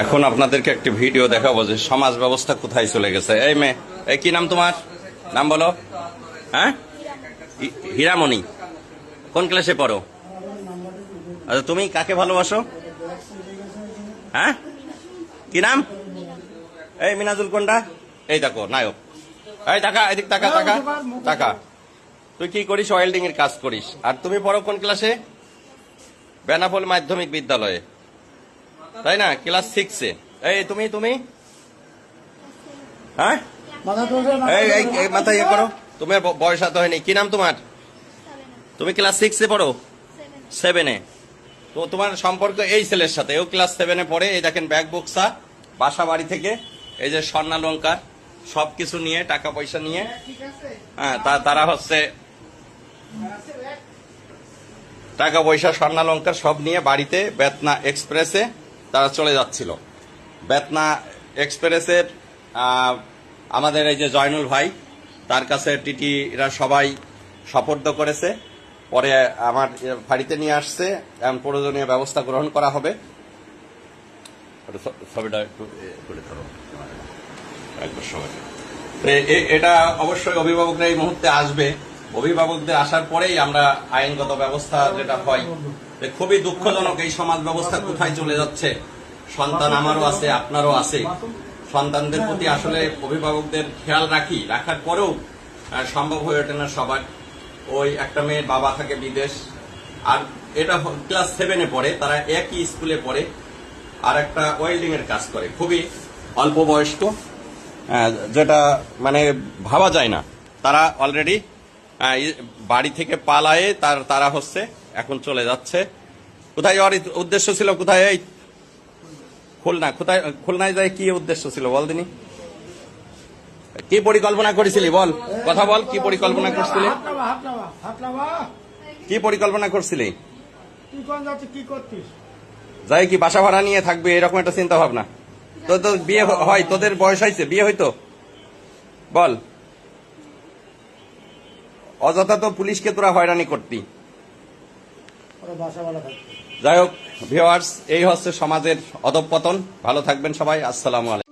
এখন আপনাদেরকে একটি ভিডিও দেখাবো যে সমাজ ব্যবস্থা কোথায় চলে গেছে। এই মেয়ে, এই কি নাম তোমার? নাম বলো। হ্যাঁ, হীরামণি। কোন ক্লাসে পড়ো? আচ্ছা, তুমি কাকে ভালোবাসো? হ্যাঁ, কি নাম? এই মিনাজুল কোনটা? এই দেখো নায়ক। এই টাকা, এদিক টাকা টাকা টাকা। তুই কি করিস? ওয়েল্ডিং এর কাজ করিস। আর তুমি পড়ো কোন ক্লাসে? বেনাপোল মাধ্যমিক বিদ্যালয়ে, তাই না? ক্লাস 6-এ। এই তুমি তুমি হ্যাঁ, এই মাথা ইয়ে করো। তোমার বয়স এত হয়নি। কি নাম তোমার? তুমি ক্লাস 6-এ পড়ো? 7-এ। তো তোমার সম্পর্ক এই ছেলের সাথে, ও ক্লাস 7-এ পড়ে। এই দেখেন ব্যাগ বক্সা, বাসা বাড়ি থেকে এই যে স্বর্ণালঙ্কার সবকিছু নিয়ে, টাকা পয়সা নিয়ে, হ্যাঁ তারা হচ্ছে টাকা পয়সা স্বর্ণালঙ্কার সব নিয়ে বাড়িতে বেতনা এক্সপ্রেসে তারা চলে যাচ্ছিল। বেতনা এক্সপ্রেসের আমাদের এই যে জয়নুল ভাই, তার কাছে টিটিরা সবাই সোপর্দ করেছে। পরে আমার বাড়িতে নিয়ে আসছে, এমন প্রয়োজনীয় ব্যবস্থা গ্রহণ করা হবে। ছবিটা একটু তুলে ধরো একবার সবাই। এটা অবশ্যই অভিভাবকরা এই মুহূর্তে আসবে। অভিভাবকদের আসার পরেই আমরা আইনগত ব্যবস্থা যেটা হয়। খুবই দুঃখজনক এই সমাজ ব্যবস্থা কোথায় চলে যাচ্ছে। সন্তান আমারও আছে, আপনারও আছে। সন্তানদের প্রতি আসলে অভিভাবকদের খেয়াল রাখার পরেও সম্ভব হয়ে ওঠে না সবার। ওই একটা মেয়ের বাবা থাকে বিদেশ, আর এটা ক্লাস 7-এ পড়ে, তারা একই স্কুলে পড়ে, আর একটা ওয়েল্ডিং এর কাজ করে, খুবই অল্প বয়স্ক, যেটা মানে ভাবা যায় না। তারা অলরেডি বাড়ি থেকে পালায়ে তারা হচ্ছে এখন চলে যাচ্ছে। কোথায় যাওয়ার উদ্দেশ্য ছিল? কোথায়? এই খুলনা। কোথায় খুলনায় যায়? কি উদ্দেশ্য ছিল বল দিনি? কি পরিকল্পনা করেছিলি বল, কথা বল। কি পরিকল্পনা করছিলি? কি পরিকল্পনা করছিলি? যাই কি বাসা ভাড়া নিয়ে থাকবে এরকম একটা চিন্তা ভাবনা? তো বিয়ে হয়? তোদের বয়স হয়েছে, বিয়ে হইতো? বল। অযথা তো পুলিশকে তোরা হয়রানি করতি। যাই হোক ভিউয়ার্স, এই হচ্ছে সমাজের অধঃপতন। ভালো থাকবেন সবাই। আসসালামু আলাইকুম।